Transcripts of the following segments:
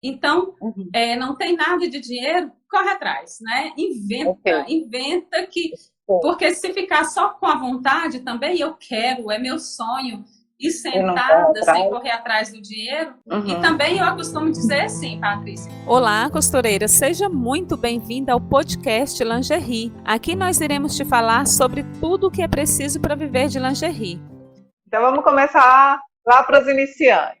Então, Uhum. não tem nada de dinheiro, corre atrás, né? Ok. Inventa que. Ok. Porque se ficar só com a vontade também, eu quero, é meu sonho, e E não corre sentada sem atrás. correr atrás do dinheiro. E Uhum. também eu costumo dizer assim, Patrícia. Olá, costureira, seja muito bem-vinda ao podcast Lingerie. Aqui nós iremos te falar sobre tudo o que é preciso para viver de lingerie. Então vamos começar lá para os iniciantes.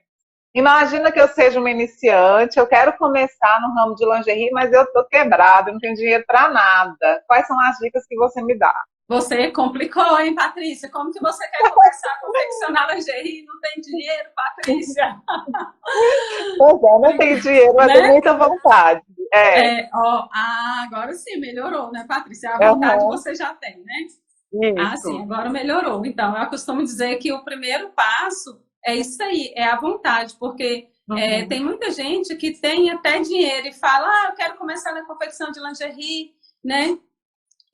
Imagina que eu seja uma iniciante, eu quero começar no ramo de lingerie, mas eu estou quebrada, não tenho dinheiro para nada. Quais são as dicas que você me dá? Você complicou, hein, Patrícia? Como que você quer começar a confeccionar lingerie e não tem dinheiro, Patrícia? Pois é, não tenho dinheiro, mas tenho Né? muita vontade. É, Agora sim, melhorou, né, Patrícia? A vontade uhum, você já tem, né? Ah, sim, isso. agora melhorou. Então, eu costumo dizer que o primeiro passo é isso aí, é a vontade, porque Uhum, tem muita gente que tem até dinheiro e fala, eu quero começar na confecção de lingerie, né?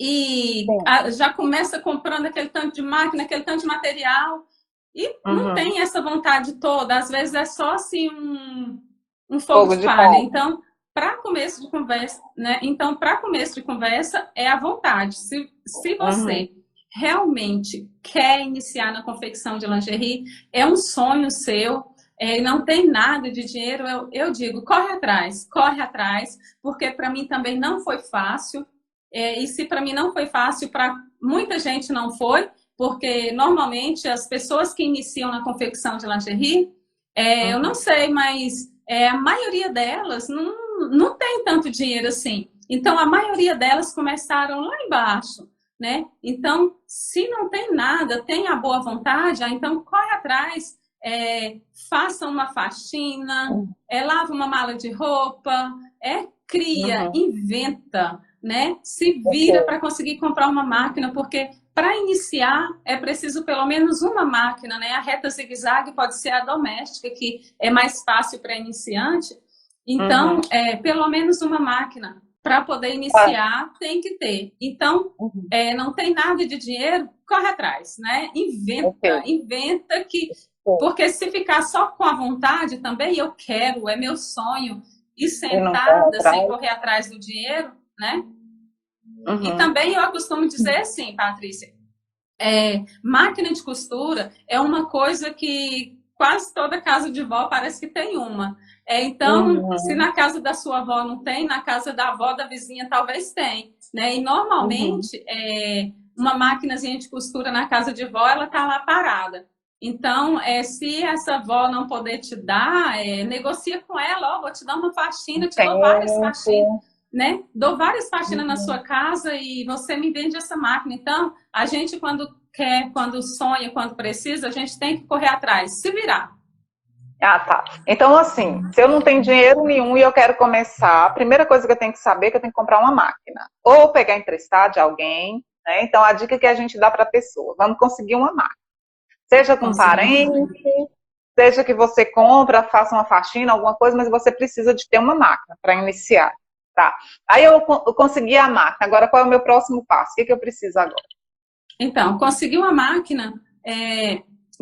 E sim. já começa comprando aquele tanto de máquina, aquele tanto de material, e não Uhum. tem essa vontade toda. Às vezes é só assim um fogo Fogo de de palha. palha. Então, para começo de conversa, né? Então, para começo de conversa é a vontade. Se Uhum. você realmente quer iniciar na confecção de lingerie, é um sonho seu, não tem nada de dinheiro, eu digo, corre atrás, porque para mim também não foi fácil. E se para mim não foi fácil, para muita gente não foi, porque normalmente as pessoas que iniciam na confecção de lingerie, eu não Uhum. sei, mas a maioria delas não tem tanto dinheiro assim. Então, a maioria delas começaram lá embaixo, né? Então, se não tem nada, tem a boa vontade, então corre atrás, faça uma faxina, lava uma mala de roupa, cria, Uhum. inventa, né? Se vira Ok. para conseguir comprar uma máquina, porque para iniciar é preciso pelo menos uma máquina, né? A reta zigue-zague pode ser a doméstica, que é mais fácil para iniciante. Então, Uhum. pelo menos uma máquina para poder Ah, iniciar tem que ter. Então, uhum. não tem nada de dinheiro, corre atrás, né? Ok. Inventa que Ok. porque se ficar só com a vontade também, eu quero, é meu sonho, e E não corre sentada sem atrás. correr atrás do dinheiro, né? E Uhum. também eu costumo dizer assim, Patrícia, máquina de costura é uma coisa que quase toda casa de vó parece que tem uma. Então, se Uhum. na casa da sua avó não tem, na casa da avó da vizinha talvez tem, né? E Uhum. normalmente uma maquinazinha de costura na casa de vó ela tá lá parada. Então, se essa avó não poder te dar, negocia com ela, ó, vou te dar uma faxina, te dou várias faxinas, Tempo. né? Dou várias faxinas na sua Uhum. casa e você me vende essa máquina. Então, a gente, quando quer, quando sonha, quando precisa, a gente tem que correr atrás, se virar. Ah, tá. Então, assim, se eu não tenho dinheiro nenhum e eu quero começar, a primeira coisa que eu tenho que saber é que eu tenho que comprar uma máquina. Ou pegar emprestado de alguém, né? Então, a dica que a gente dá para a pessoa, vamos conseguir uma máquina. Seja com um Conseguir uma parente, máquina. seja que você compra, faça uma faxina, alguma coisa, mas você precisa de ter uma máquina para iniciar. Tá. Aí eu consegui a máquina. Agora, qual é o meu próximo passo? O que eu preciso agora? Então, conseguir uma máquina,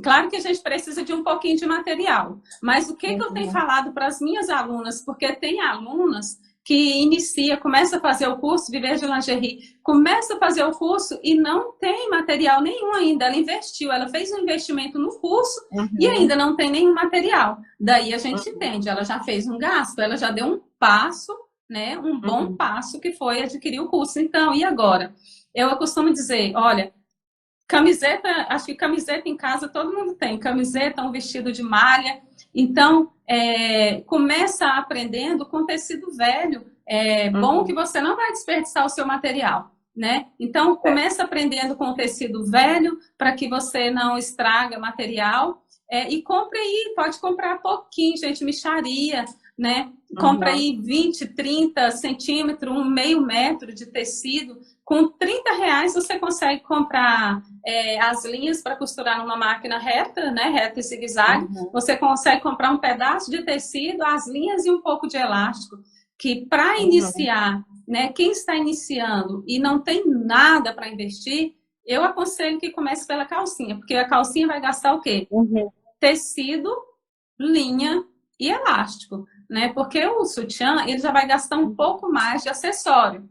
claro que a gente precisa de um pouquinho de material, mas o que eu tenho Uhum. falado para as minhas alunas, porque tem alunas que inicia, começa a fazer o curso Viver de Lingerie, começa a fazer o curso e não tem material nenhum ainda. Ela investiu, ela fez um investimento no curso e Uhum. ainda não tem nenhum material. Daí a gente Uhum. entende, ela já fez um gasto, ela já deu um passo, né, um bom Uhum. passo que foi adquirir o curso. Então, e agora? Eu costumo dizer, olha, camiseta, acho que camiseta em casa todo mundo tem, camiseta, um vestido de malha. Então, começa aprendendo com tecido velho. É bom que Uhum. você não vai desperdiçar o seu material, né? Então, Certo. começa aprendendo com o tecido velho para que você não estraga material. E compre aí, pode comprar pouquinho, gente, micharia, né? Compra Uhum. aí 20, 30 centímetros, um meio metro de tecido. Com R$ 30 você consegue comprar as linhas para costurar numa máquina reta, né, reta e zigue-zague. Uhum. Você consegue comprar um pedaço de tecido, as linhas e um pouco de elástico. Que para Uhum. iniciar, né, quem está iniciando e não tem nada para investir, eu aconselho que comece pela calcinha, porque a calcinha vai gastar o quê? Uhum. Tecido, linha e elástico. né? Porque o sutiã, ele já vai gastar um pouco mais de acessório.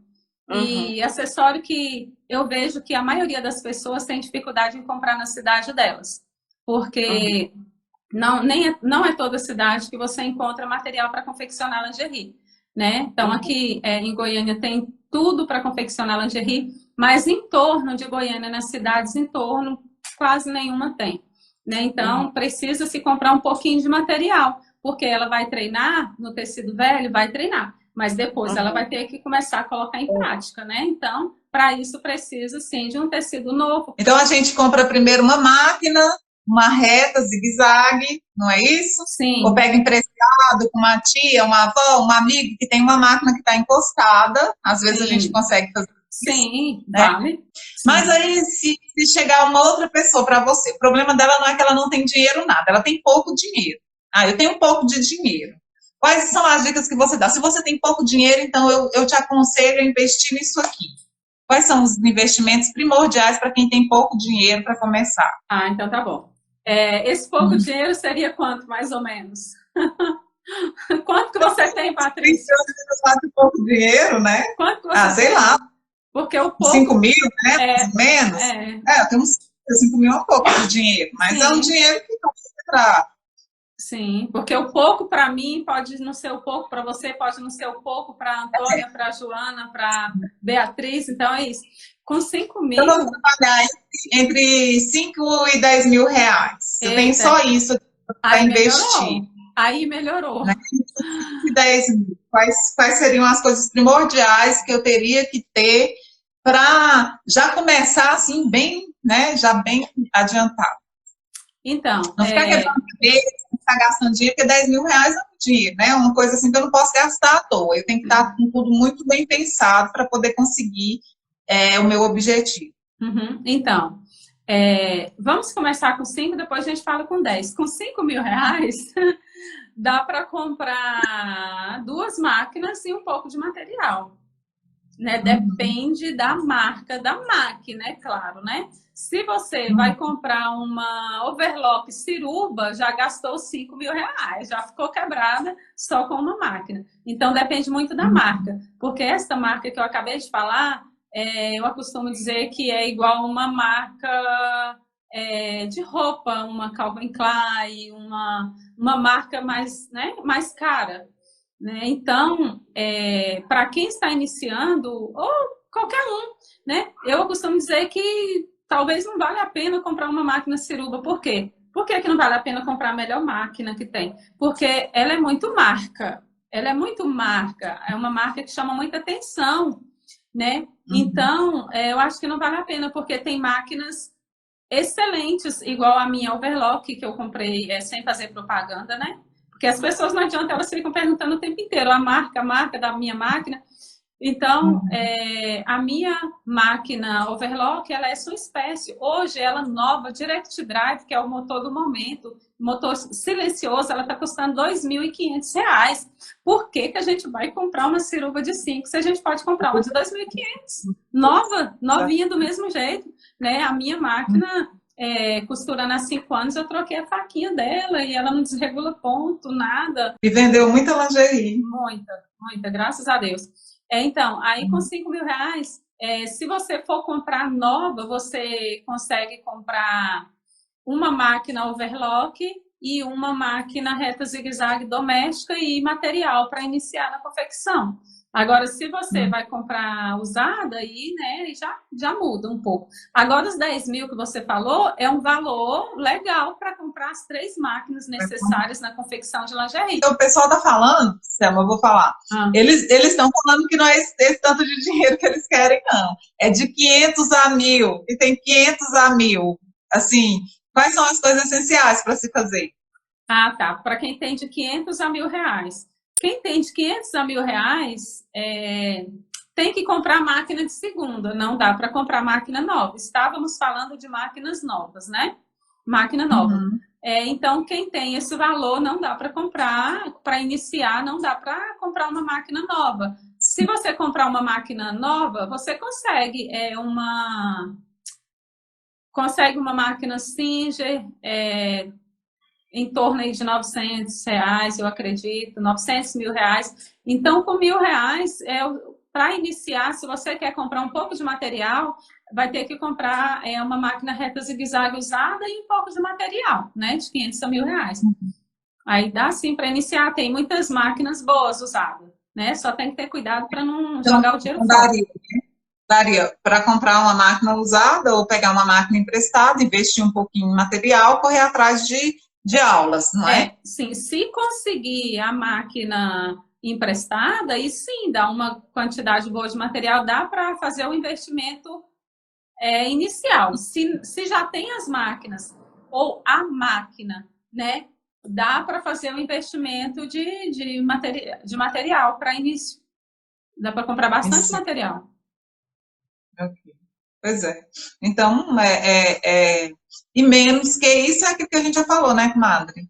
Uhum. E acessório que eu vejo que a maioria das pessoas tem dificuldade em comprar na cidade delas. Uhum. Porque não é toda cidade que você encontra material para confeccionar lingerie, né? Então, Uhum. aqui em Goiânia tem tudo para confeccionar lingerie, mas em torno de Goiânia, nas cidades em torno, quase nenhuma tem, né? Uhum. Então, precisa se comprar um pouquinho de material, porque ela vai treinar no tecido velho, vai treinar, mas depois ela vai Uhum. ter que começar a colocar em prática, né? Então, para isso precisa sim de um tecido novo. Então a gente compra primeiro uma máquina, uma reta, zigue-zague, não é isso? Ou Sim, pega emprestado com uma tia, uma avó, um amigo que tem uma máquina que está encostada. Às vezes a gente sim, consegue fazer isso, sim, né? vale. Mas Sim. aí, se chegar uma outra pessoa para você, o problema dela não é que ela não tem dinheiro, nada, ela tem pouco dinheiro. Ah, eu tenho um pouco de dinheiro. Quais são as dicas que você dá? Se você tem pouco dinheiro, então eu te aconselho a investir nisso aqui. Quais são os investimentos primordiais para quem tem pouco dinheiro para começar? Ah, então tá bom. Esse pouco dinheiro seria quanto, mais ou menos? Quanto que você tem, Patrícia? Pensando que eu faço pouco dinheiro, né? Quanto que Ah, você sei lá, tem? Porque o 5 pouco mil, né? Mais é, ou menos. é, É, eu tenho uns 5 mil é um pouco de dinheiro, mas é um sim, dinheiro que não para. sim, porque o pouco para mim pode não ser o pouco para você, pode não ser o pouco para a Antônia, para a Joana, para Beatriz, então é isso. Com 5 Então, vamos mil, trabalhar entre 5 e 10 mil reais. Eu tenho só eita, isso para aí investir. melhorou, aí melhorou. Né? 5 e 10 mil. Quais seriam as coisas primordiais que eu teria que ter para já começar assim, bem, né? Já bem adiantado. Então, Não ficar quebrando cabeça, não ficar gastando dinheiro, porque 10 mil reais é um dinheiro, né? Uma coisa assim que eu não posso gastar à toa. Eu tenho que estar com tudo muito bem pensado para poder conseguir o meu objetivo. uhum. Então, vamos começar com 5, depois a gente fala com 10. Com 5 mil reais, dá para comprar 2 máquinas e um pouco de material, né? Uhum, Depende da marca da máquina, é claro, né? Se você vai uhum, comprar uma overlock Ciruba, já gastou 5 mil reais, já ficou quebrada só com uma máquina. Então depende muito da uhum. marca, porque essa marca que eu acabei de falar, eu costumo dizer que é igual uma marca de roupa, uma Calvin Klein, uma marca mais, né, mais cara. Né? Então, para quem está iniciando, ou qualquer um, né? Eu costumo dizer que talvez não vale a pena comprar uma máquina Ciruba. Por quê? Por que não vale a pena comprar a melhor máquina que tem? Porque ela é muito marca. Ela é muito marca. É uma marca que chama muita atenção, né? Uhum. Então, eu acho que não vale a pena, porque tem máquinas excelentes, igual a minha Overlock, que eu comprei sem fazer propaganda, né? Porque as pessoas não adianta, elas ficam perguntando o tempo inteiro a marca da minha máquina. Então, Uhum. a minha máquina Overlock, ela é sua espécie. Hoje, ela nova, Direct Drive, que é o motor do momento, motor silencioso, ela está custando R$ 2.500. Por que que a gente vai comprar uma Ciruba de 5 se a gente pode comprar uma de 2.500? Nova, novinha do mesmo jeito, né? A minha máquina, costurando há 5 anos, eu troquei a faquinha dela e ela não desregula ponto, nada. E vendeu muita lingerie. Muita, muita, graças a Deus. Então, aí com 5 mil reais, se você for comprar nova, você consegue comprar uma máquina overlock e uma máquina reta zigue-zague doméstica e material para iniciar na confecção. Agora, se você vai comprar usada, aí né, já muda um pouco. Agora, os 10 mil que você falou é um valor legal para comprar as 3 máquinas necessárias na confecção de lingerie. Então, o pessoal está falando, Selma, eu vou falar. Ah. Eles estão falando que não é esse tanto de dinheiro que eles querem, não. É de 500 a 1.000. E tem 500 a 1.000. Assim, quais são as coisas essenciais para se fazer? Ah, tá. Para quem tem de 500 a R$ 1.000. Quem tem de 500 a R$ 1.000 tem que comprar máquina de segunda. Não dá para comprar máquina nova. Estávamos falando de máquinas novas, né? Máquina nova. Uhum. Então, quem tem esse valor não dá para comprar, para iniciar, não dá para comprar uma máquina nova. Se você comprar uma máquina nova, você consegue uma máquina Singer, em torno aí de R$ 900, eu acredito, 900 mil reais. Então, com R$ 1.000, para iniciar, se você quer comprar um pouco de material, vai ter que comprar uma máquina reta zigue-zague usada e um pouco de material, né? De 500 a R$ 1.000. Aí dá sim para iniciar, tem muitas máquinas boas usadas, né? Só tem que ter cuidado para não Então, jogar o dinheiro fora. Daria para comprar uma máquina usada ou pegar uma máquina emprestada, investir um pouquinho em material, correr atrás de aulas, não é? Sim, se conseguir a máquina emprestada, e sim, dá uma quantidade boa de material, dá para fazer o investimento inicial. Se já tem as máquinas ou a máquina, né, dá para fazer o investimento de material para início. Dá para comprar bastante material. Okay. Pois é. Então, e menos que isso é aquilo que a gente já falou, né, comadre?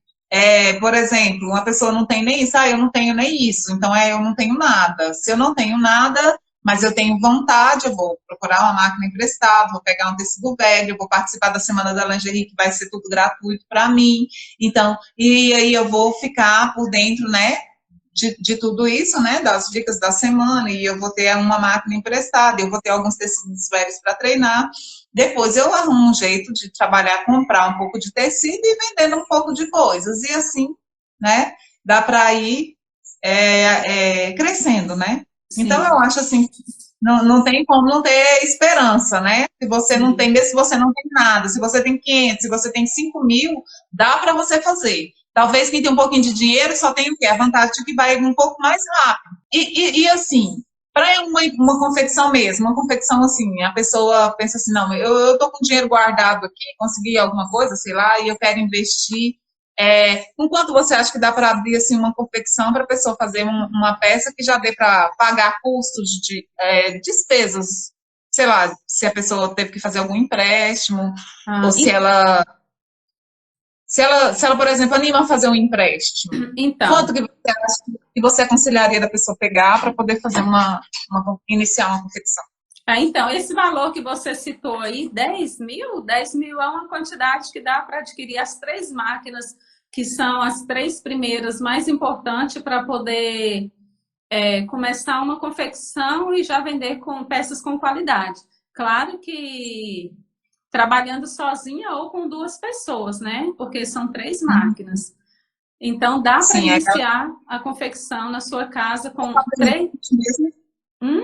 Por exemplo, uma pessoa não tem nem isso, eu não tenho nem isso, então eu não tenho nada. Se eu não tenho nada, mas eu tenho vontade, eu vou procurar uma máquina emprestada, vou pegar um tecido velho, vou participar da Semana da Lingerie, que vai ser tudo gratuito para mim. Então, e aí eu vou ficar por dentro, né, de tudo isso, né, das dicas da semana, e eu vou ter uma máquina emprestada, eu vou ter alguns tecidos velhos para treinar. Depois eu arrumo um jeito de trabalhar, comprar um pouco de tecido e vendendo um pouco de coisas. E assim, né, dá para ir crescendo, né? Sim. Então eu acho assim, não tem como não ter esperança, né? Se você não tem, mesmo se você não tem nada, se você tem 500, se você tem 5.000, dá para você fazer. Talvez quem tem um pouquinho de dinheiro só tem o quê? A vantagem de que vai um pouco mais rápido. E assim, para uma confecção mesmo, uma confecção assim, a pessoa pensa assim, não, eu tô com dinheiro guardado aqui, consegui alguma coisa, sei lá, e eu quero investir. Com quanto você acha que dá para abrir assim, uma confecção para a pessoa fazer uma peça que já dê para pagar custos de despesas? Sei lá, se a pessoa teve que fazer algum empréstimo, ou se ela, por exemplo, anima a fazer um empréstimo. Então, quanto que você acha que você aconselharia da pessoa pegar para poder fazer iniciar uma confecção? Então, esse valor que você citou aí, 10 mil? 10 mil é uma quantidade que dá para adquirir as 3 máquinas, que são as 3 primeiras mais importantes para poder começar uma confecção e já vender com peças com qualidade. Claro que trabalhando sozinha ou com 2 pessoas, né? Porque são 3 máquinas. Então, dá para iniciar a confecção na sua casa com 3...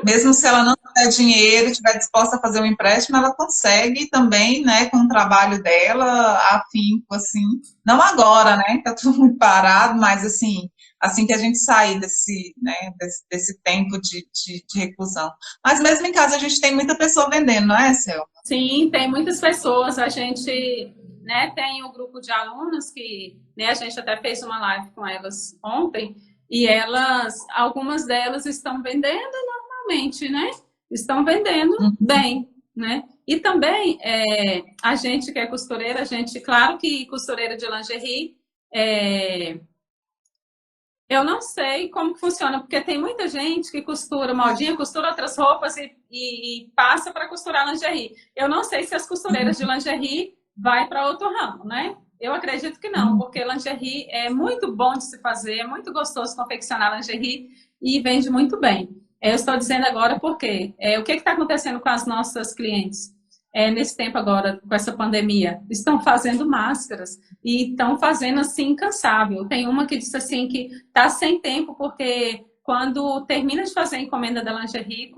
Mesmo se ela não tiver dinheiro, estiver disposta a fazer um empréstimo, ela consegue também, né, com o trabalho dela, afinco, assim. Não agora, né, tá tudo muito parado, mas assim que a gente sair desse tempo de reclusão. Mas mesmo em casa a gente tem muita pessoa vendendo, não é, Selma? Sim, tem muitas pessoas. A gente, né, tem um grupo de alunos que, né, a gente até fez uma live com elas ontem, e algumas delas estão vendendo normalmente, né? Estão vendendo bem, né? E também, a gente que é costureira, claro que costureira de lingerie, eu não sei como que funciona, porque tem muita gente que costura modinha, costura outras roupas e passa para costurar lingerie. Eu não sei se as costureiras de lingerie vai para outro ramo, né? Eu acredito que não, porque lingerie é muito bom de se fazer, é muito gostoso confeccionar lingerie e vende muito bem. Eu estou dizendo agora porque o que está acontecendo com as nossas clientes nesse tempo agora, com essa pandemia? Estão fazendo máscaras e estão fazendo assim incansável. Tem uma que disse assim que está sem tempo porque quando termina de fazer a encomenda da lingerie,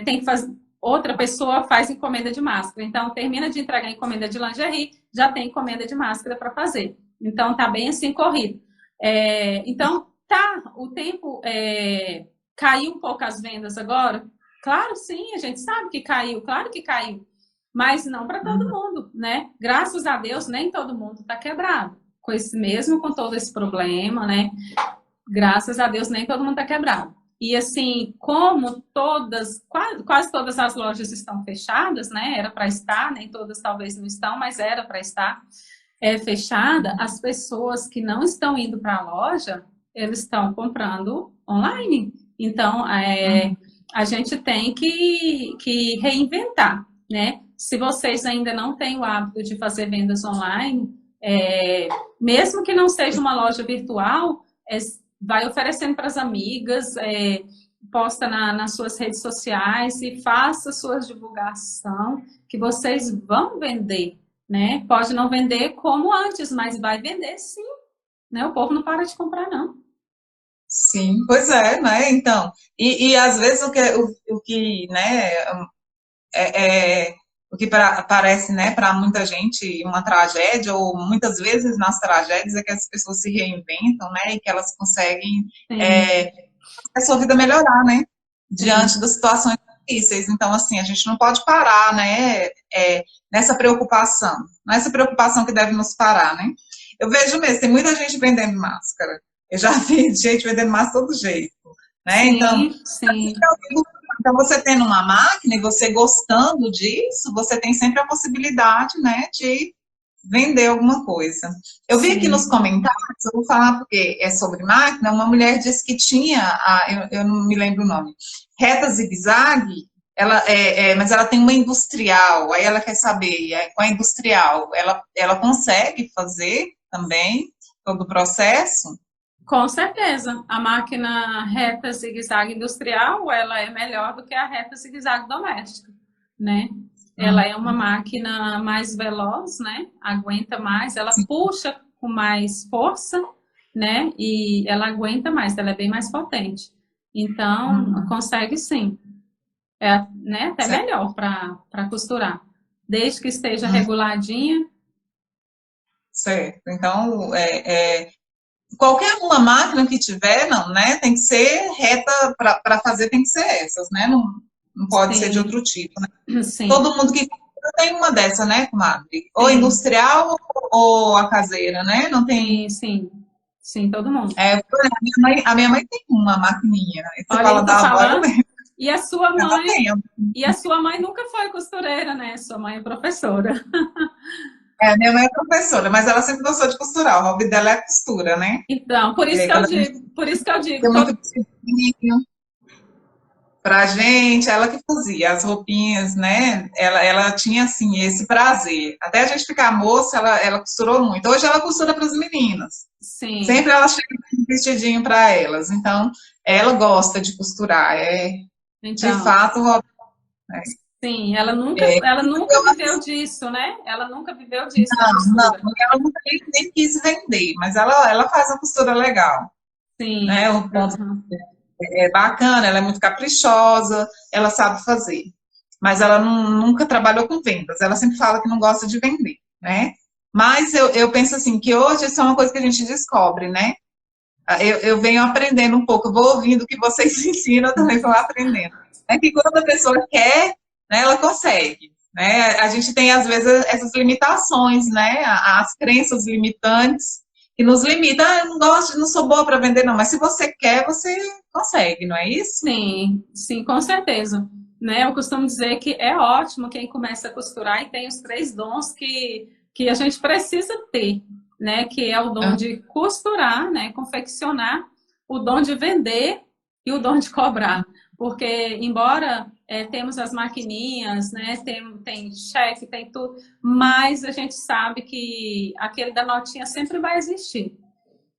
tem que fazer, outra pessoa faz encomenda de máscara. Então, termina de entregar a encomenda de lingerie, já tem encomenda de máscara para fazer. Então, tá bem assim corrido. Então, o tempo caiu um pouco as vendas agora. Claro, sim, a gente sabe que caiu, claro que caiu, mas não para todo mundo, né? Graças a Deus, nem todo mundo está quebrado, mesmo com todo esse problema, né? Graças a Deus, nem todo mundo está quebrado. E assim, como quase todas as lojas estão fechadas, né? Era para estar, nem todas talvez não estão, mas era para estar fechada, as pessoas que não estão indo para a loja, eles estão comprando online. Então, a gente tem que reinventar, né? Se vocês ainda não têm o hábito de fazer vendas online, Mesmo que não seja uma loja virtual, vai oferecendo para as amigas, posta nas suas redes sociais e faça sua divulgação, que vocês vão vender, né? Pode não vender como antes, mas vai vender sim, né? O povo não para de comprar, não. Sim, pois é, né? Então, e às vezes o que, né, o que parece, né, para muita gente uma tragédia, ou muitas vezes nas tragédias é que as pessoas se reinventam, né, e que elas conseguem a sua vida melhorar, né, diante das situações difíceis. Então, assim, a gente não pode parar, né, nessa preocupação que deve nos parar, né. Eu vejo mesmo, tem muita gente vendendo máscara. Eu já vi gente vendendo máscara de todo jeito, né? Sim. Então, você tendo uma máquina e você gostando disso, você tem sempre a possibilidade, né, de vender alguma coisa. Eu vi aqui nos comentários, eu vou falar porque é sobre máquina, uma mulher disse que tinha, eu não me lembro o nome, reta zigue-zague, mas ela tem uma industrial, aí ela quer saber, com a industrial, ela consegue fazer também todo o processo? Com certeza, a máquina reta zigue-zague industrial, ela é melhor do que a reta zigue-zague doméstica, né? Ela é uma máquina mais veloz, né? Aguenta mais, ela puxa com mais força, né? E ela aguenta mais, ela é bem mais potente. Então, consegue sim. Né? Até melhor para costurar. Desde que esteja reguladinha. Certo. Então, qualquer uma máquina que tiver, não, né? Tem que ser reta para fazer, tem que ser essas, né? Não pode ser de outro tipo, né? Sim. Todo mundo que tem uma dessa, né, comadre? Ou industrial ou a caseira, né? Não tem. Sim, todo mundo. A minha mãe tem uma maquininha. Você olha, fala da avó, eu lembro. E a sua mãe nunca foi costureira, né? Sua mãe é professora. Minha mãe é professora, mas ela sempre gostou de costurar. O hobby dela é a costura, né? Então, por isso que eu digo. Muito pra gente, ela que fazia as roupinhas, né? Ela tinha, assim, esse prazer. Até a gente ficar moça, ela costurou muito. Hoje ela costura para as meninas. Sim. Sempre ela chega com um vestidinho para elas. Então, ela gosta de costurar. De fato, o hobby. Sim, ela nunca viveu disso, né? Ela nunca viveu disso. Não, ela nunca nem quis vender, mas ela faz uma costura legal. Sim. Né? O ponto é bacana, ela é muito caprichosa, ela sabe fazer. Mas ela nunca trabalhou com vendas, ela sempre fala que não gosta de vender, né? Mas eu penso assim, que hoje isso é uma coisa que a gente descobre, né? Eu venho aprendendo um pouco, eu vou ouvindo o que vocês ensinam, eu também vou aprendendo. É que quando a pessoa quer, né, ela consegue. Né? A gente tem, às vezes, essas limitações, né? As crenças limitantes que nos limitam. Eu não gosto, não sou boa para vender, não. Mas se você quer, você consegue, não é isso? Sim, com certeza. Né? Eu costumo dizer que é ótimo quem começa a costurar e tem os 3 dons que a gente precisa ter, né? Que é o dom de costurar, né? Confeccionar, o dom de vender e o dom de cobrar. Porque, embora temos as maquininhas, né? Tem cheque, tem tudo, mas a gente sabe que aquele da notinha sempre vai existir.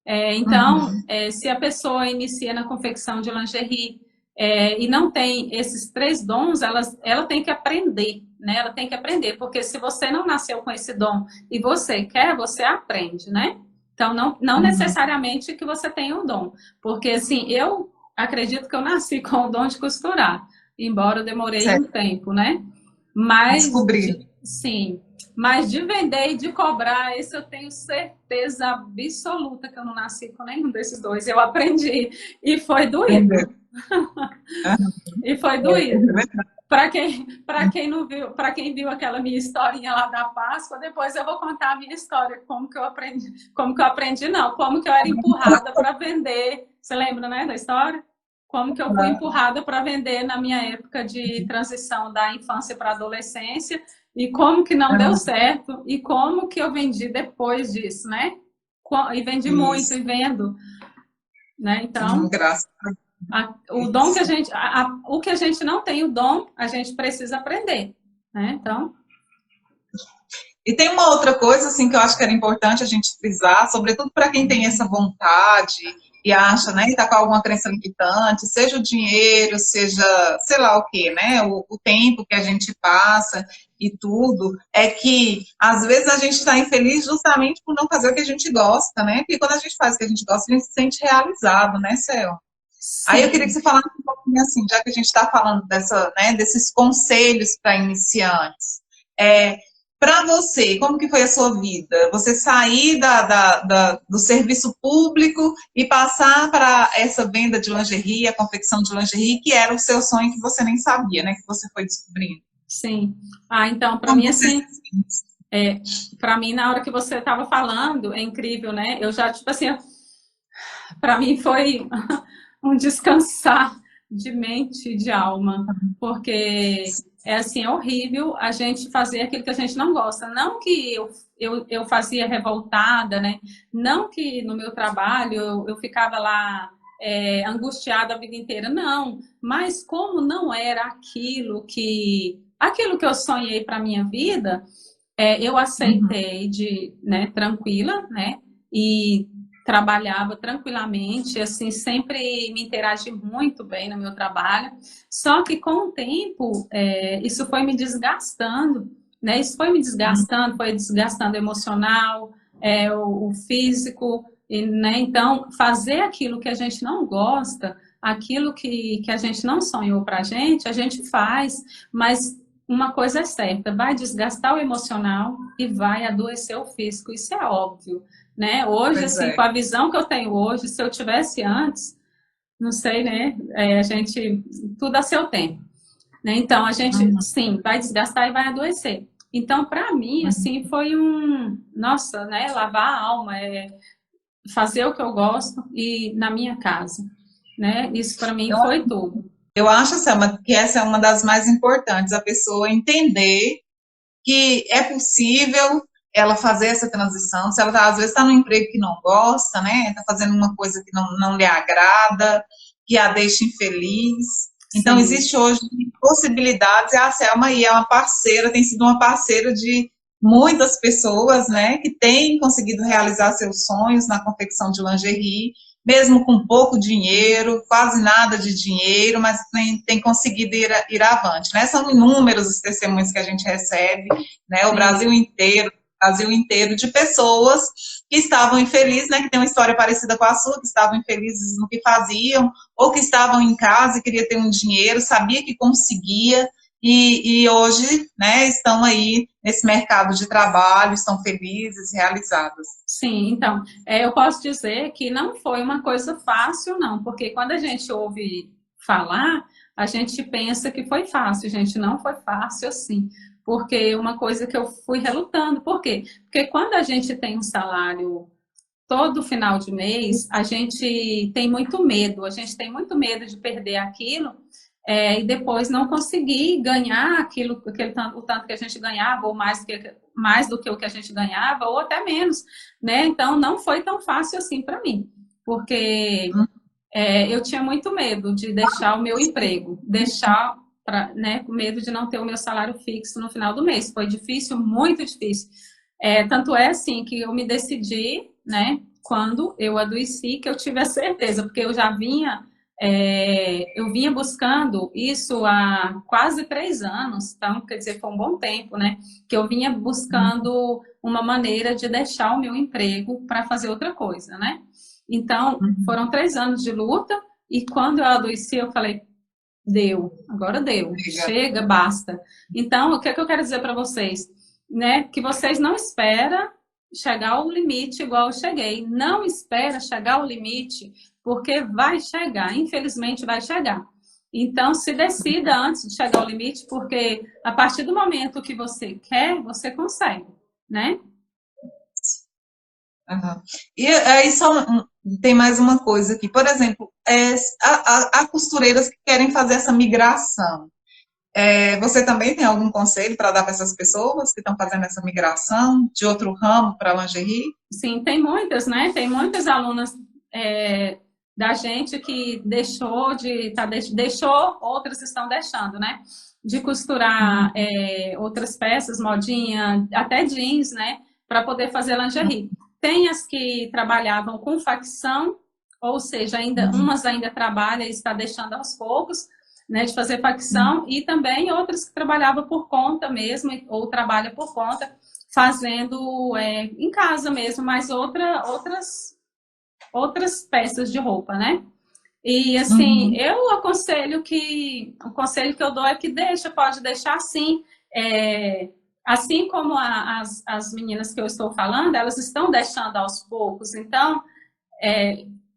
Então, se a pessoa inicia na confecção de lingerie e não tem esses 3 dons, ela tem que aprender, né? Ela tem que aprender, porque se você não nasceu com esse dom e você quer, você aprende, né? Então, não necessariamente que você tenha o dom, porque assim, eu acredito que eu nasci com o dom de costurar, embora eu demorei um tempo, né? Mas, sim, mas de vender e de cobrar, isso eu tenho certeza absoluta que eu não nasci com nenhum desses dois. Eu aprendi e foi doído. E foi doído. Para quem não viu, para quem viu aquela minha historinha lá da Páscoa, depois eu vou contar a minha história, como que eu aprendi não, como que eu era empurrada para vender. Você lembra, né, da história? Como que eu fui empurrada para vender na minha época de transição da infância para a adolescência e como que não deu certo e como que eu vendi depois disso, né? E vendi muito e vendo, né? Então, graças o dom que a gente, o que a gente não tem o dom, a gente precisa aprender, né? Então, E tem uma outra coisa, assim, que eu acho que era importante a gente frisar, sobretudo para quem tem essa vontade e acha, né, e tá com alguma crença limitante, seja o dinheiro, seja, sei lá o quê, né, o tempo que a gente passa e tudo, é que, às vezes, a gente está infeliz justamente por não fazer o que a gente gosta, né, porque quando a gente faz o que a gente gosta, a gente se sente realizado, né, Céu? Aí eu queria que Sim. você falasse um pouquinho assim, já que a gente está falando desses conselhos para iniciantes. Para você, como que foi a sua vida? Você sair do serviço público e passar para essa venda de lingerie, a confecção de lingerie, que era o seu sonho que você nem sabia, né? Que você foi descobrindo. Sim. Ah, então, para Como mim, você se assim, sente? para mim, na hora que você estava falando, é incrível, né? Eu já, tipo assim, para mim foi um descansar de mente e de alma, porque é assim, é horrível a gente fazer aquilo que a gente não gosta. Não que eu fazia revoltada, né? Não que no meu trabalho eu ficava lá angustiada a vida inteira, não. Mas como não era aquilo que eu sonhei para minha vida, eu Uhum, aceitei né, tranquila, né? E trabalhava tranquilamente, assim, sempre me interagi muito bem no meu trabalho. Só que com o tempo, isso foi me desgastando, né? Isso foi desgastando emocional, o físico, e, né? Então, fazer aquilo que a gente não gosta, aquilo que a gente não sonhou para a gente faz, mas uma coisa é certa, vai desgastar o emocional e vai adoecer o físico, isso é óbvio, né? Hoje, pois assim, é. com a visão que eu tenho hoje, se eu tivesse antes, não sei, né? A gente, tudo a seu tempo, né? Então, a gente, Uhum, sim, vai desgastar e vai adoecer. Então, para mim, uhum. assim, foi nossa, né? Lavar a alma, fazer o que eu gosto e na minha casa, né? Isso para mim Eu, foi tudo. eu acho, Selma, que essa é uma das mais importantes, a pessoa entender que é possível ela fazer essa transição, se ela às vezes está num emprego que não gosta, né? Está fazendo uma coisa que não lhe agrada, que a deixa infeliz. Então, Sim, existe hoje possibilidades, e a Selma aí é uma parceira, tem sido uma parceira de muitas pessoas, né, que têm conseguido realizar seus sonhos na confecção de lingerie, mesmo com pouco dinheiro, quase nada de dinheiro, mas tem conseguido ir avante, né? São inúmeros os testemunhos que a gente recebe, né? sim. O Brasil inteiro de pessoas que estavam infelizes, né? Que tem uma história parecida com a sua, que estavam infelizes no que faziam, ou que estavam em casa e queria ter um dinheiro, sabia que conseguia, e hoje, né, estão aí nesse mercado de trabalho, estão felizes, realizadas. Sim, então, eu posso dizer que não foi uma coisa fácil, não, porque quando a gente ouve falar, a gente pensa que foi fácil, gente, não foi fácil assim, porque uma coisa que eu fui relutando, por quê? Porque quando a gente tem um salário todo final de mês, a gente tem muito medo, a gente tem muito medo de perder aquilo e depois não conseguir ganhar o tanto que a gente ganhava, ou mais do que o que a gente ganhava, ou até menos, né? Então não foi tão fácil assim para mim, porque eu tinha muito medo de deixar o meu emprego, né, com medo de não ter o meu salário fixo no final do mês. Foi difícil, muito difícil. Tanto é assim que eu me decidi, né, quando eu adoeci, que eu tive a certeza, porque eu vinha buscando isso há quase 3 anos, então, quer dizer, foi um bom tempo, né, que eu vinha buscando uma maneira de deixar o meu emprego para fazer outra coisa, né. Então, foram 3 anos de luta, e quando eu adoeci, eu falei, agora deu, chega, basta. Então, o que é que eu quero dizer para vocês? Né? Que vocês não esperam chegar ao limite igual eu cheguei. Não espera chegar ao limite, porque vai chegar, infelizmente vai chegar. Então, se decida antes de chegar ao limite, porque a partir do momento que você quer, você consegue, né? Uhum. E aí tem mais uma coisa aqui, por exemplo, há costureiras que querem fazer essa migração. Você também tem algum conselho para dar para essas pessoas que estão fazendo essa migração de outro ramo para lingerie? Sim, tem muitas, né? Tem muitas alunas da gente que deixou deixou, outras estão deixando, né? De costurar outras peças, modinha, até jeans, né? Para poder fazer lingerie. Tem as que trabalhavam com facção, ou seja, umas ainda trabalham e está deixando aos poucos, né, de fazer facção, e também outras que trabalhavam por conta mesmo, ou trabalham por conta, fazendo em casa mesmo, mas outras peças de roupa, né? E assim, o conselho que eu dou é que pode deixar assim, assim como as meninas que eu estou falando, elas estão deixando aos poucos, então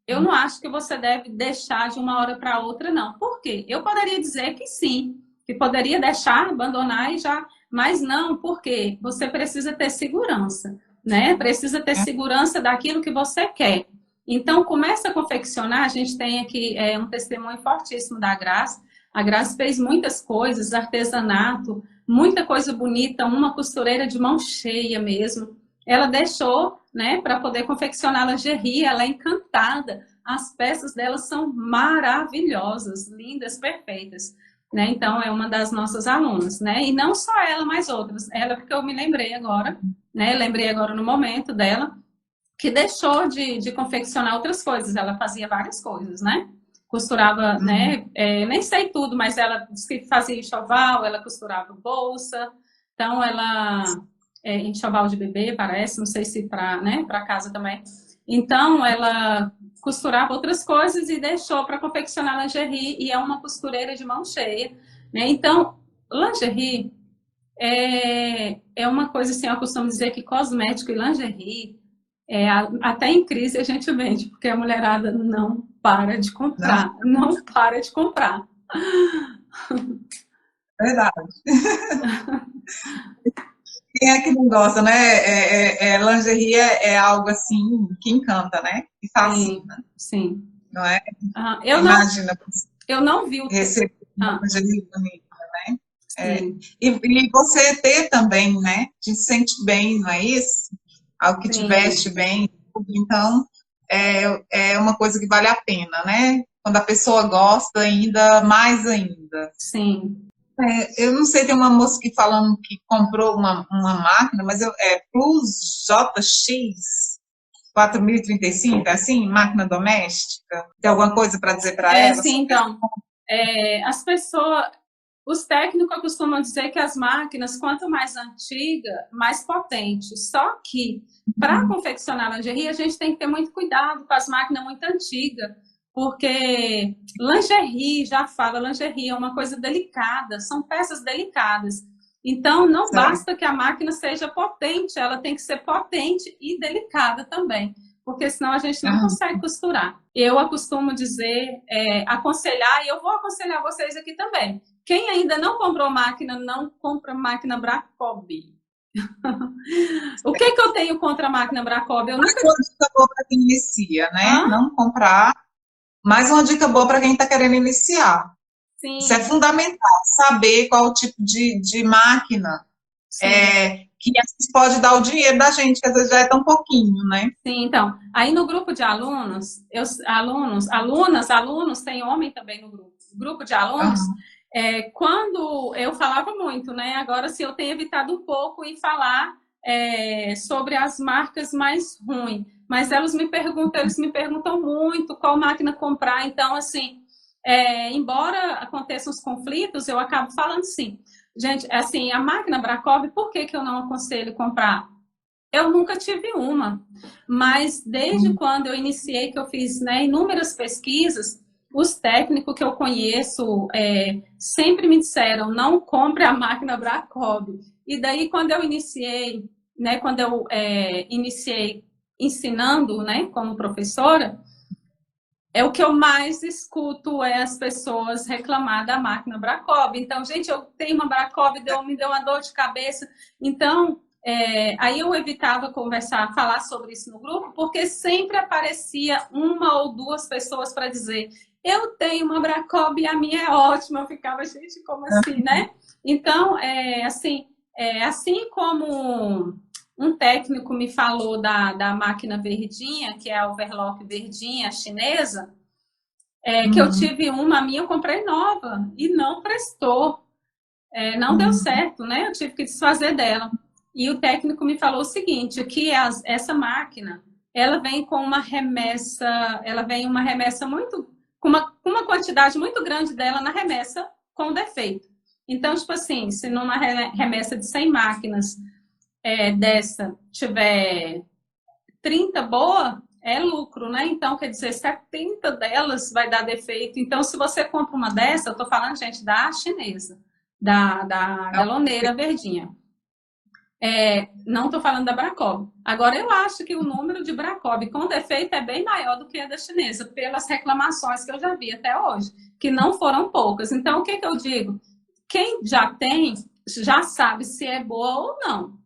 eu não acho que você deve deixar de uma hora para outra, não. Por quê? Eu poderia dizer que sim, que poderia deixar, abandonar e já, mas não, porque você precisa ter segurança, né? Precisa ter segurança daquilo que você quer. Então, começa a confeccionar, a gente tem aqui um testemunho fortíssimo da Graça. A Graça fez muitas coisas, artesanato, muita coisa bonita, uma costureira de mão cheia mesmo. Ela deixou, né, para poder confeccionar lingerie, ela é encantada. As peças dela são maravilhosas, lindas, perfeitas. Né? Então, é uma das nossas alunas, né? E não só ela, mas outras. Ela, porque eu me lembrei agora, né? Lembrei agora no momento dela, que deixou de confeccionar outras coisas. Ela fazia várias coisas, né? Costurava, né? Nem sei tudo, mas ela fazia enxoval, ela costurava bolsa. Então, ela... enxoval de bebê, parece, não sei se para, né, para casa também. Então, ela costurava outras coisas e deixou para confeccionar lingerie, e é uma costureira de mão cheia, né? Então, lingerie é uma coisa assim, eu costumo dizer que cosmético e lingerie, até em crise a gente vende, porque a mulherada não para de comprar, não para de comprar. Verdade. Quem é que não gosta, né? Lingerie é algo assim que encanta, né? Que fascina. Sim. Não é? Imagina. Eu não vi o receber uma lingerie bonita, né? E você ter também, né? Te sente bem, não é isso? Algo que te veste bem. Então, é uma coisa que vale a pena, né? Quando a pessoa gosta ainda, mais ainda. Sim. Eu não sei, tem uma moça que falando que comprou uma máquina, mas Plus JX 4035, assim, máquina doméstica. Tem alguma coisa para dizer para ela? Sim, então, as pessoas, os técnicos costumam dizer que as máquinas, quanto mais antiga, mais potente. Só que, para confeccionar lingerie, a gente tem que ter muito cuidado com as máquinas muito antigas, porque lingerie, já fala, lingerie é uma coisa delicada, são peças delicadas. Então, não basta que a máquina seja potente, ela tem que ser potente e delicada também, porque senão a gente não consegue costurar. Eu costumo dizer, aconselhar, e eu vou aconselhar vocês aqui também. Quem ainda não comprou máquina, não compra máquina Bracov. O que eu tenho contra a máquina Bracov? Eu nunca... Uma dica boa para quem inicia, né? Não comprar. Mais uma dica boa para quem está querendo iniciar. Sim. Isso é fundamental, saber qual o tipo de máquina que pode dar o dinheiro da gente, que às vezes já é tão pouquinho, né? Sim, então, aí no grupo de alunos, alunos, tem homem também no grupo de alunos, quando eu falava muito, né? Agora, sim, eu tenho evitado um pouco em falar sobre as marcas mais ruins, mas eles me perguntam muito qual máquina comprar, então, assim, embora aconteçam os conflitos, eu acabo falando sim. Gente, assim, a máquina Bracov, por que eu não aconselho comprar? Eu nunca tive uma, mas desde quando eu iniciei, que eu fiz, né, inúmeras pesquisas, os técnicos que eu conheço sempre me disseram, não compre a máquina Bracov. E daí, quando eu iniciei, né, iniciei ensinando, né, como professora, o que eu mais escuto as pessoas reclamar da máquina Bracov. Então, gente, eu tenho uma Bracov, me deu uma dor de cabeça. Então, aí eu evitava falar sobre isso no grupo, porque sempre aparecia uma ou duas pessoas para dizer, eu tenho uma Bracov e a minha é ótima. Eu ficava, gente, como assim, né? Então, assim como um técnico me falou da máquina verdinha, que é a overlock verdinha chinesa, que eu tive uma, a minha eu comprei nova e não prestou. Não deu certo, né? Eu tive que desfazer dela. E o técnico me falou o seguinte, que essa máquina, ela vem com uma remessa, muito, com uma quantidade muito grande dela na remessa com defeito. Então, tipo assim, se numa remessa de 100 máquinas dessa tiver 30 boa, é lucro, né? Então, quer dizer, 70 delas vai dar defeito. Então, se você compra uma dessa, eu tô falando, gente, da chinesa, da galoneira verdinha. Não estou falando da Bracov. Agora, eu acho que o número de Bracov com defeito é bem maior do que a da chinesa, pelas reclamações que eu já vi até hoje, que não foram poucas. Então, o que eu digo? Quem já tem, já sabe se é boa ou não.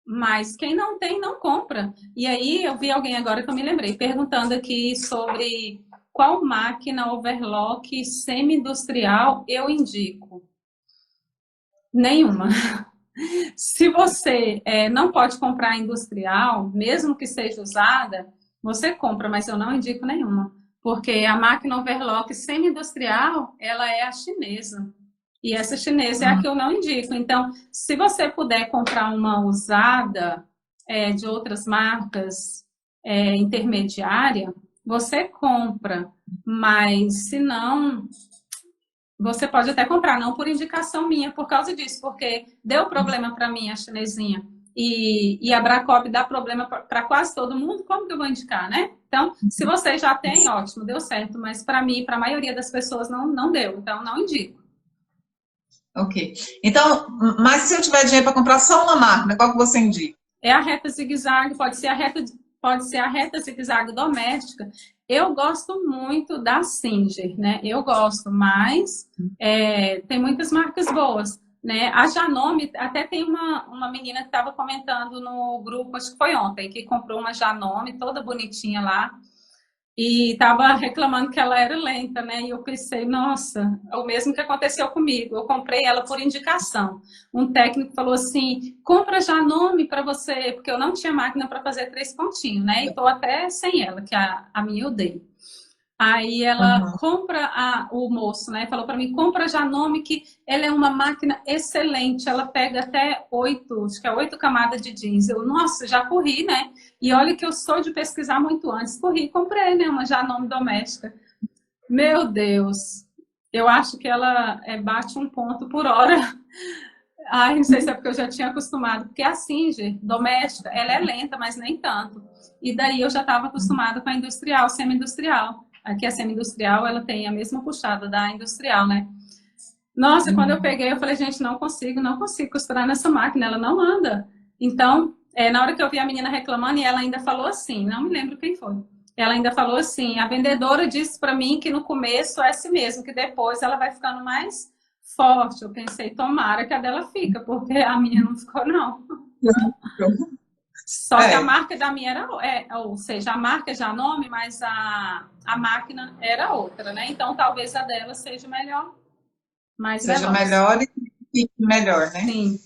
Mas quem não tem, não compra. E aí, eu vi alguém agora que eu me lembrei, perguntando aqui sobre qual máquina overlock semi-industrial eu indico. Nenhuma. Se você não pode comprar industrial, mesmo que seja usada, você compra, mas eu não indico nenhuma. Porque a máquina overlock semi-industrial, ela é a chinesa. E essa chinesa é a que eu não indico. Então, se você puder comprar uma usada de outras marcas intermediária, você compra. Mas, se não, você pode até comprar, não por indicação minha, por causa disso, porque deu problema para mim a chinesinha e a Bracop dá problema para quase todo mundo, como que eu vou indicar, né? Então, se você já tem, ótimo, deu certo, mas para mim, para a maioria das pessoas, não deu, então não indico. Ok. Então, mas se eu tiver dinheiro para comprar só uma máquina, qual que você indica? É a reta zigue-zague, pode ser a reta zigue-zague doméstica. Eu gosto muito da Singer, né? Eu gosto, mas tem muitas marcas boas, né? A Janome, até tem uma menina que estava comentando no grupo, acho que foi ontem, que comprou uma Janome toda bonitinha lá e estava reclamando que ela era lenta, né? E eu pensei, nossa, é o mesmo que aconteceu comigo. Eu comprei ela por indicação. Um técnico falou assim, compra Janome para você, porque eu não tinha máquina para fazer 3 pontinhos, né? E estou até sem ela, que a minha eu dei. Aí ela compra o moço, né? Falou para mim, compra a Janome, que ela é uma máquina excelente. Ela pega até 8, acho que é 8 camadas de jeans. Eu, nossa, já corri, né? E olha que eu sou de pesquisar muito antes. Corri e comprei, né? Uma Janome doméstica. Meu Deus! Eu acho que ela bate 1 ponto por hora. Ai, não sei se é porque eu já tinha acostumado. Porque a Singer doméstica, ela é lenta, mas nem tanto. E daí eu já estava acostumada com a industrial, semi-industrial. Aqui a semi-industrial, ela tem a mesma puxada da industrial, né? Nossa, quando eu peguei, eu falei, gente, não consigo costurar nessa máquina, ela não anda. Então, na hora que eu vi a menina reclamando, e ela ainda falou assim, não me lembro quem foi. Ela ainda falou assim, a vendedora disse para mim que no começo é assim mesmo, que depois ela vai ficando mais forte. Eu pensei, tomara que a dela fica, porque a minha não ficou, não. Só que a marca da minha era, ou seja, a marca é Janome, mas a máquina era outra, né? Então, talvez a dela seja melhor, mais seja veloz. melhor e fique melhor, né? Sim.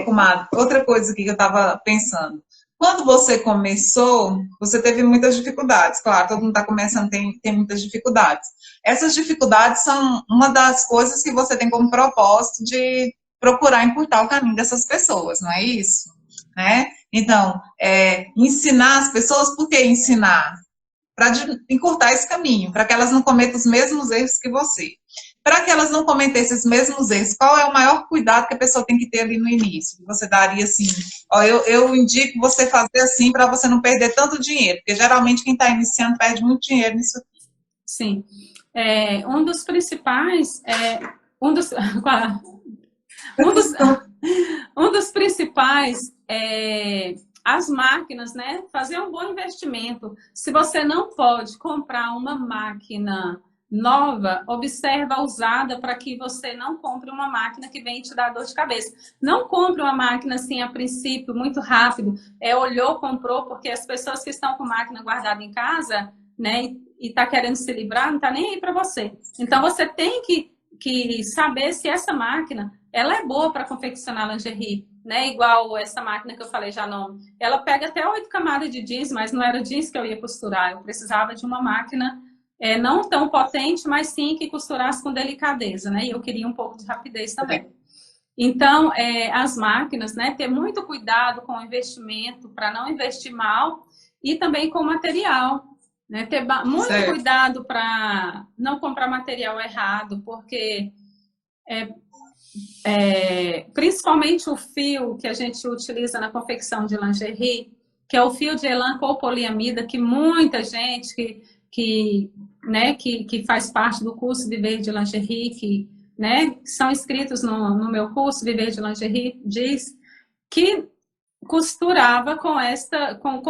Comadre, outra coisa que eu estava pensando. Quando você começou, você teve muitas dificuldades. Claro, todo mundo está começando, tem muitas dificuldades. Essas dificuldades são uma das coisas que você tem como propósito de procurar encurtar o caminho dessas pessoas, não é isso? Né? Então, ensinar as pessoas, por que ensinar? Para encurtar esse caminho, para que elas não cometam os mesmos erros que você. Para que elas não cometam esses mesmos erros, qual é o maior cuidado que a pessoa tem que ter ali no início? Você daria assim, ó, eu indico você fazer assim para você não perder tanto dinheiro, porque geralmente quem está iniciando perde muito dinheiro nisso aqui. Sim. Um dos principais, um dos principais as máquinas, né? Fazer um bom investimento. Se você não pode comprar uma máquina nova, observa a usada para que você não compre uma máquina que vem te dar dor de cabeça. Não compre uma máquina assim a princípio, muito rápido. Olhou, comprou, porque as pessoas que estão com máquina guardada em casa, né? E tá querendo se livrar, não tá nem aí para você. Então você tem que saber se essa máquina ela é boa para confeccionar lingerie, né? Igual essa máquina que eu falei já não. Ela pega até 8 camadas de jeans, mas não era jeans que eu ia costurar. Eu precisava de uma máquina não tão potente, mas sim que costurasse com delicadeza, né? E eu queria um pouco de rapidez também. Então, as máquinas, né? Ter muito cuidado com o investimento para não investir mal e também com o material, né? Ter muito cuidado para não comprar material errado, porque principalmente o fio que a gente utiliza na confecção de lingerie, que é o fio de elan com poliamida, que muita gente que faz parte do curso Viver de Lingerie, que são inscritos no meu curso Viver de Lingerie, diz que costurava com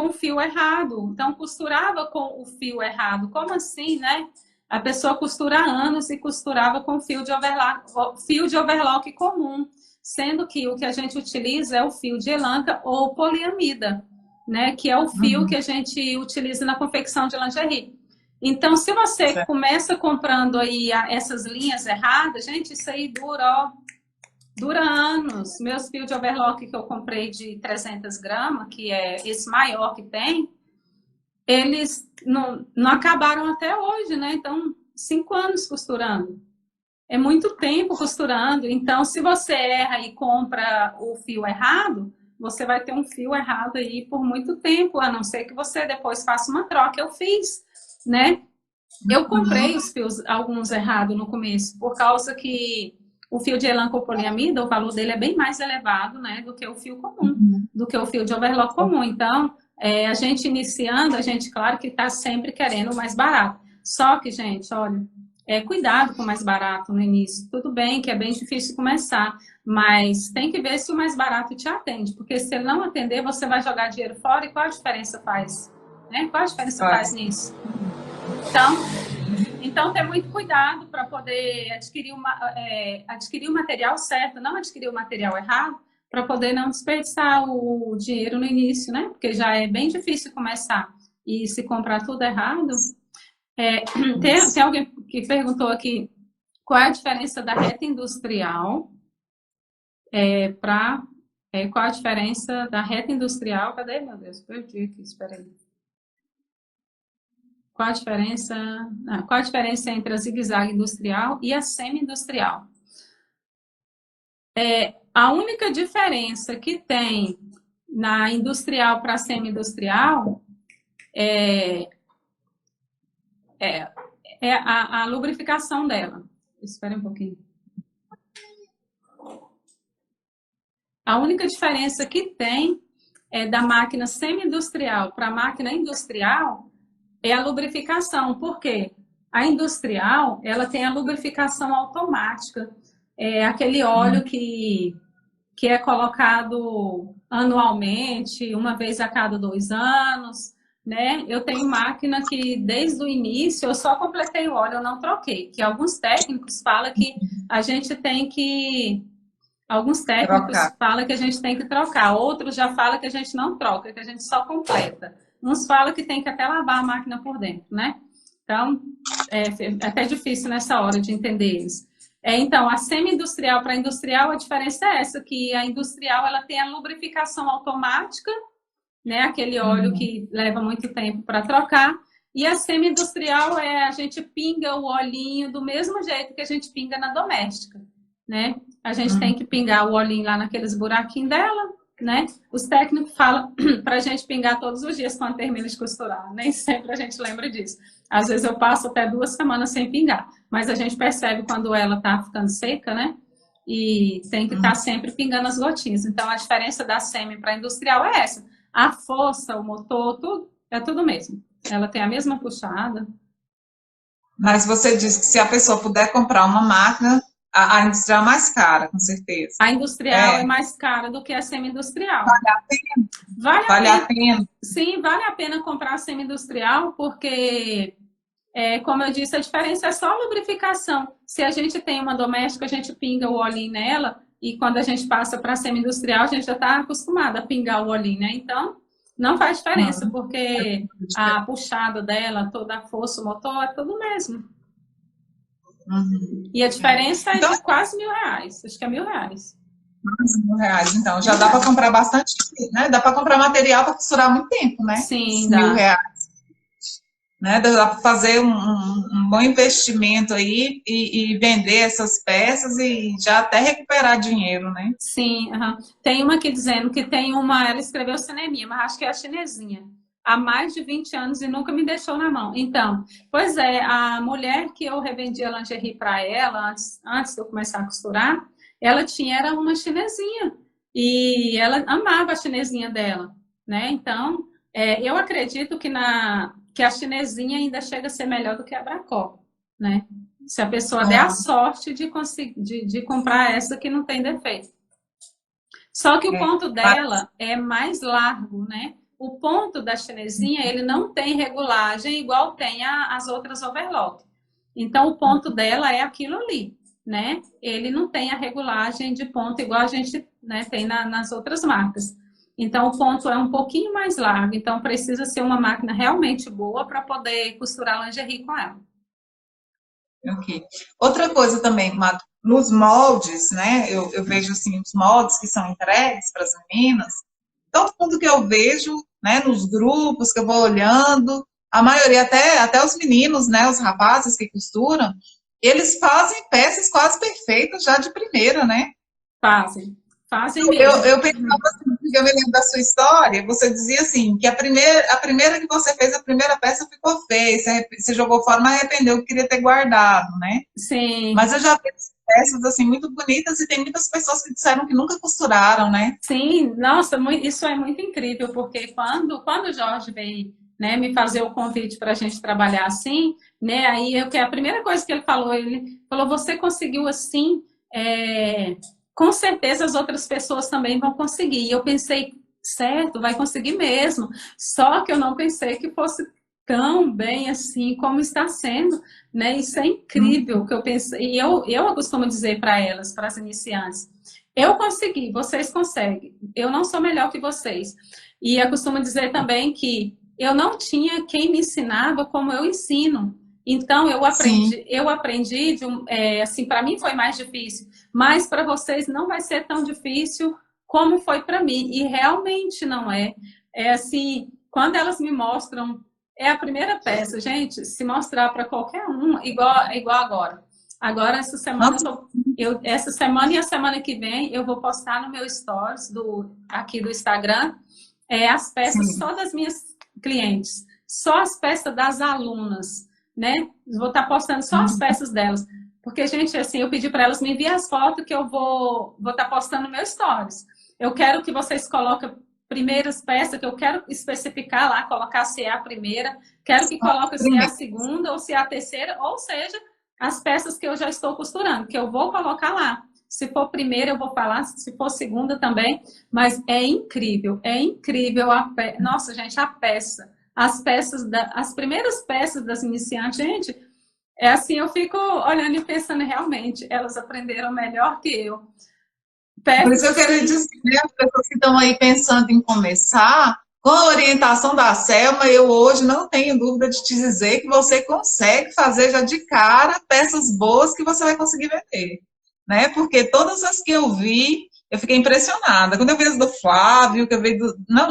o fio errado. Então, costurava com o fio errado. Como assim, né? A pessoa costura há anos e costurava com fio de overlock comum, sendo que o que a gente utiliza é o fio de elanca ou poliamida, né? Que é o fio que a gente utiliza na confecção de lingerie. Então, se você começa comprando aí essas linhas erradas, gente, isso aí dura anos. Meus fios de overlock que eu comprei de 300 gramas, que é esse maior que tem, eles não acabaram até hoje, né? Então, 5 anos costurando. É muito tempo costurando. Então, se você erra e compra o fio errado, você vai ter um fio errado aí por muito tempo, a não ser que você depois faça uma troca. Eu fiz, né? Eu comprei os fios, alguns errados no começo, por causa que o fio de elan com poliamida, o valor dele é bem mais elevado, né, do que o fio comum, do que o fio de overlock comum. Então, a gente iniciando, a gente, claro que está sempre querendo o mais barato. Só que, gente, olha, cuidado com o mais barato no início. Tudo bem que é bem difícil começar, mas tem que ver se o mais barato te atende, porque se ele não atender, você vai jogar dinheiro fora e qual a diferença faz? Né? Qual a diferença faz nisso? Então ter muito cuidado para poder adquirir o material certo, não adquirir o material errado, para poder não desperdiçar o dinheiro no início, né? Porque já é bem difícil começar. E se comprar tudo errado... tem alguém que perguntou aqui qual é a diferença da reta industrial qual a diferença da reta industrial... Cadê, meu Deus? Perdi aqui, espera aí. Qual a diferença entre a zigue-zague industrial e a semi-industrial? A única diferença que tem na industrial para a semi-industrial é a lubrificação dela. Espera um pouquinho. A única diferença que tem da máquina semi-industrial para a máquina industrial é a lubrificação. Por quê? A industrial, ela tem a lubrificação automática. É aquele óleo que é colocado anualmente, uma vez a cada 2 anos, né? Eu tenho máquina que, desde o início, eu só completei o óleo, eu não troquei. Que alguns técnicos falam que a gente tem que... Alguns técnicos falam que a gente tem que trocar. Outros já falam que a gente não troca, que a gente só completa. Uns falam que tem que até lavar a máquina por dentro, né? Então, é até difícil nessa hora de entender isso. Então, a semi-industrial para industrial, a diferença é essa, que a industrial ela tem a lubrificação automática, né? Aquele óleo que leva muito tempo para trocar. E a semi-industrial a gente pinga o olhinho do mesmo jeito que a gente pinga na doméstica, né? A gente tem que pingar o olhinho lá naqueles buraquinhos dela, né? Os técnicos falam para a gente pingar todos os dias quando termina de costurar. Nem sempre a gente lembra disso. Às vezes eu passo até 2 semanas sem pingar, mas a gente percebe quando ela está ficando seca, né? E tem que estar sempre pingando as gotinhas. Então a diferença da semi para industrial é essa. A força, o motor, é tudo mesmo. Ela tem a mesma puxada. Mas você disse que se a pessoa puder comprar uma máquina, a industrial é mais cara, com certeza. A industrial é mais cara do que a semi-industrial. Vale a pena? Vale a pena? Sim, vale a pena comprar a semi-industrial, porque, como eu disse, a diferença é só a lubrificação. Se a gente tem uma doméstica, a gente pinga o olhinho nela, e quando a gente passa para a semi-industrial, a gente já está acostumada a pingar o olhinho, né? Então, não faz diferença, porque a puxada dela, toda a força, o motor, é tudo mesmo. E a diferença é de quase R$1.000. Acho que é R$1.000. Quase R$1.000. Então, já dá para comprar bastante, né? Dá para comprar material para costurar muito tempo, né? Sim, dá. R$1.000. Né? Dá para fazer bom investimento aí e vender essas peças e já até recuperar dinheiro, né? Sim, aham. Tem uma aqui dizendo que tem uma, ela escreveu cineminha, mas acho que é a chinesinha, há mais de 20 anos e nunca me deixou na mão. Então, pois é, a mulher que eu revendia lingerie para ela, antes de eu começar a costurar, ela tinha, era uma chinesinha, e ela amava a chinesinha dela, né? Então, eu acredito que a chinesinha ainda chega a ser melhor do que a Bracó, né? Se a pessoa der a sorte de conseguir de comprar essa que não tem defeito. Só que o ponto dela é mais largo, né? O ponto da chinesinha, ele não tem regulagem igual tem as outras overlock. Então, o ponto dela é aquilo ali, né? Ele não tem a regulagem de ponto igual a gente, né, tem nas outras marcas. Então, o ponto é um pouquinho mais largo. Então, precisa ser uma máquina realmente boa para poder costurar lingerie com ela. Ok. Outra coisa também, Mato, nos moldes, né? Eu vejo assim, os moldes que são entregues para as meninas, todo mundo que eu vejo, né, nos grupos que eu vou olhando, a maioria, até os meninos, né, os rapazes que costuram, eles fazem peças quase perfeitas já de primeira, né? Fazem mesmo. Eu pensava assim, porque eu me lembro da sua história, você dizia assim, que a primeira que você fez, a primeira peça ficou feia, você jogou fora, mas arrependeu que queria ter guardado, né? Sim. Mas eu já vi peças assim muito bonitas e tem muitas pessoas que disseram que nunca costuraram, né? Sim, nossa, isso é muito incrível, porque quando o Jorge veio, né, me fazer o convite para a gente trabalhar assim, né, aí a primeira coisa que ele falou, você conseguiu assim, com certeza as outras pessoas também vão conseguir. E eu pensei, certo, vai conseguir mesmo, só que eu não pensei que fosse tão bem assim como está sendo, né? Isso é incrível que eu pensei. E eu costumo dizer para elas, para as iniciantes, eu consegui, vocês conseguem. Eu não sou melhor que vocês. E eu costumo dizer também que eu não tinha quem me ensinava como eu ensino. Então, eu aprendi assim, para mim foi mais difícil, mas para vocês não vai ser tão difícil como foi para mim. E realmente não é. É assim, quando elas me mostram, é a primeira peça, gente, se mostrar para qualquer um, igual agora. Agora, essa semana, essa semana e a semana que vem, eu vou postar no meu stories aqui do Instagram as peças só das minhas clientes, só as peças das alunas, né? Vou estar postando só as peças delas. Porque, gente, assim, eu pedi para elas me enviar as fotos que eu vou estar postando no meu stories. Eu quero que vocês coloquem primeiras peças, que eu quero especificar lá, colocar se é a primeira, quero que coloque se é a segunda ou se é a terceira, ou seja, as peças que eu já estou costurando, que eu vou colocar lá. Se for primeira, eu vou falar, se for segunda também, mas é incrível Nossa, gente, a peça, as primeiras peças das iniciantes, gente, é assim, eu fico olhando e pensando, realmente, elas aprenderam melhor que eu. Por isso eu quero dizer, né, as pessoas que estão aí pensando em começar, com a orientação da Selma, eu hoje não tenho dúvida de te dizer que você consegue fazer já de cara peças boas que você vai conseguir vender, né? Porque todas as que eu vi, eu fiquei impressionada. Quando eu vi as do Flávio, que eu vi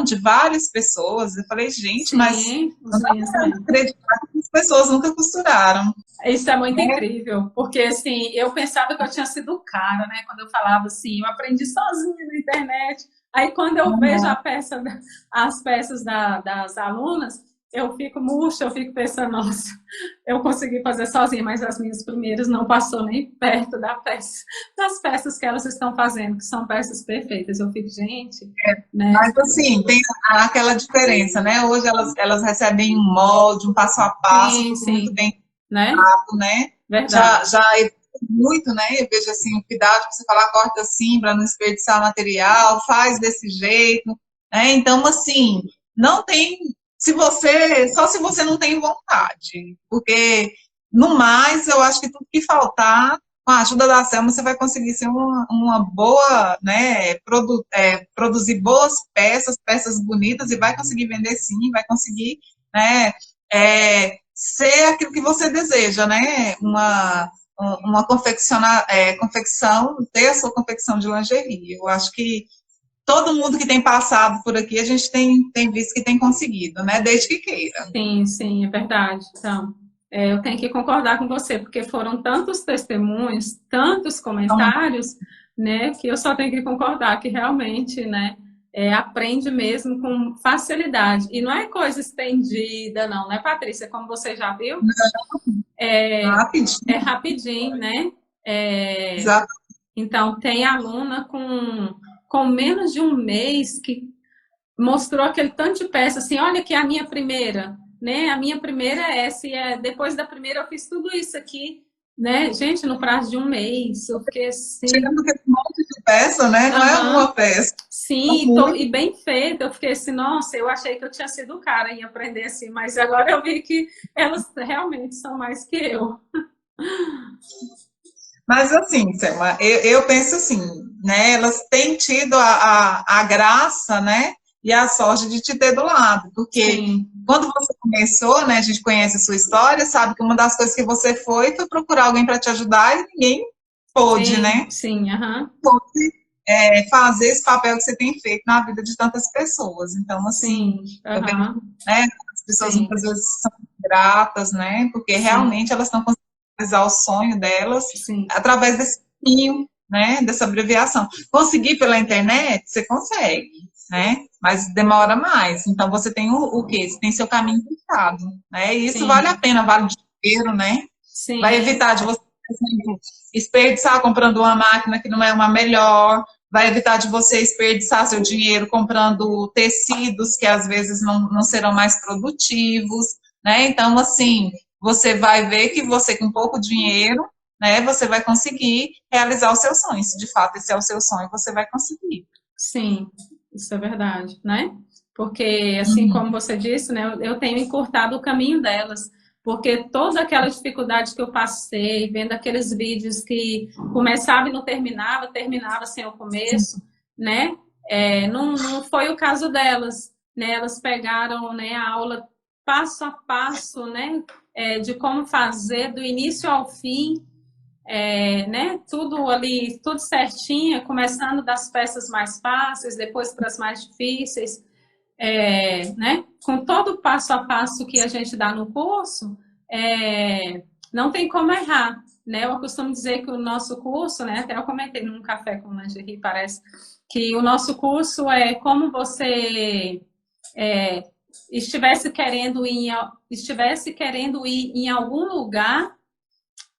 de várias pessoas, eu falei, gente, mas não dá para acreditar que as pessoas nunca costuraram. Isso é muito incrível, porque assim, eu pensava que eu tinha sido cara, né? Quando eu falava assim, eu aprendi sozinha na internet. Aí quando eu vejo as peças das alunas, eu fico murcha, eu fico pensando, nossa, eu consegui fazer sozinha, mas as minhas primeiras não passou nem perto das peças que elas estão fazendo, que são peças perfeitas. Eu fico, gente... né? Mas assim, tem aquela diferença, né? Hoje elas recebem um molde, um passo a passo, tudo muito bem, né? Verdade. Já muito, né? Eu vejo assim, o cuidado de você falar, corta assim, para não desperdiçar material, faz desse jeito, né? Então, assim, não tem, só se você não tem vontade, porque no mais, eu acho que tudo que faltar, com a ajuda da Selma, você vai conseguir ser uma boa, né? Produzir boas peças bonitas, e vai conseguir vender sim, vai conseguir, né? Ser aquilo que você deseja, né? Uma confecção, ter a sua confecção de lingerie. Eu acho que todo mundo que tem passado por aqui, a gente tem visto que tem conseguido, né? Desde que queira. Sim, é verdade. Então, eu tenho que concordar com você, porque foram tantos testemunhos, tantos comentários, né, que eu só tenho que concordar que realmente, né, aprende mesmo com facilidade. E não é coisa estendida, não, né, Patrícia? Como você já viu, Rapidinho. é rapidinho, né? Exato. Então, tem aluna com menos de um mês que mostrou aquele tanto de peça, assim, olha que a minha primeira, né? A minha primeira é essa, e depois da primeira eu fiz tudo isso aqui, né? Gente, no prazo de um mês, eu fiquei assim... Chegando com um monte de peça, né? Não é uma peça. Sim, e bem feito, eu fiquei assim, nossa, eu achei que eu tinha sido o cara em aprender assim, mas agora eu vi que elas realmente são mais que eu. Mas assim, Selma, eu penso assim, né? Elas têm tido a graça, né? E a sorte de te ter do lado, porque Sim. Quando você começou, né? A gente conhece a sua história, sabe que uma das coisas que você foi procurar alguém para te ajudar e ninguém pôde, Sim, né? sim, aham. Fazer esse papel que você tem feito na vida de tantas pessoas. Então, assim, Sim, eu vejo, aham. né? As pessoas Sim, muitas vezes são gratas, né? Porque sim, realmente elas estão conseguindo realizar o sonho delas sim, através desse caminho, né? Dessa abreviação. Conseguir pela internet, você consegue, né? Mas demora mais. Então, você tem o quê? Você tem seu caminho fechado, né? E isso sim, vale a pena, vale o dinheiro, né? Vai sim, evitar de você, por exemplo, desperdiçar comprando uma máquina que não é uma melhor, vai evitar de você desperdiçar seu dinheiro comprando tecidos que às vezes não serão mais produtivos, né? Então, assim, você vai ver que você com pouco dinheiro, né, você vai conseguir realizar os seus sonhos. Se de fato esse é o seu sonho, você vai conseguir. sim, isso é verdade, né? Porque, assim como você disse, né, eu tenho encurtado o caminho delas, porque toda aquela dificuldade que eu passei, vendo aqueles vídeos que começava e não terminava, terminava sem o começo, né? Não foi o caso delas, né? Elas pegaram, né, a aula passo a passo, né, de como fazer do início ao fim, né? Tudo ali, tudo certinho, começando das peças mais fáceis, depois para as mais difíceis, né? Com todo o passo a passo que a gente dá no curso, não tem como errar, né? Eu costumo dizer que o nosso curso, né? Até eu comentei num café com lingerie, parece que o nosso curso é como você estivesse querendo ir em algum lugar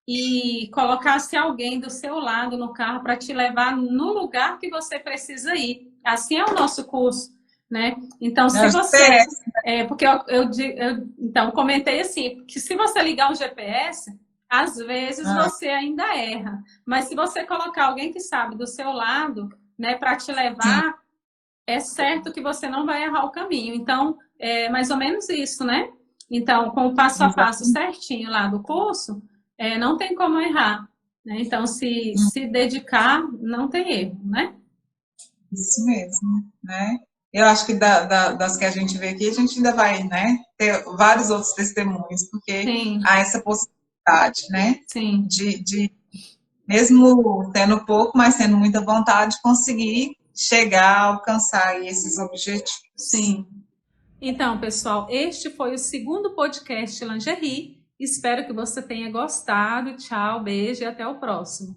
e colocasse alguém do seu lado no carro para te levar no lugar que você precisa ir. Assim é o nosso curso, né? Então, se você... porque então, comentei assim, que se você ligar um GPS, às vezes você ainda erra. Mas se você colocar alguém que sabe do seu lado, né, para te levar, é certo que você não vai errar o caminho. Então, é mais ou menos isso, né? Então, com o passo a passo certinho lá do curso, não tem como errar, né? Então, se dedicar, não tem erro, né? Isso mesmo, né? Eu acho que das que a gente vê aqui, a gente ainda vai, né, ter vários outros testemunhos, porque Sim, há essa possibilidade, né, sim, de mesmo tendo pouco, mas tendo muita vontade, conseguir chegar, alcançar aí esses objetivos. sim. Então, pessoal, este foi o segundo podcast Lingerie. Espero que você tenha gostado. Tchau, beijo e até o próximo.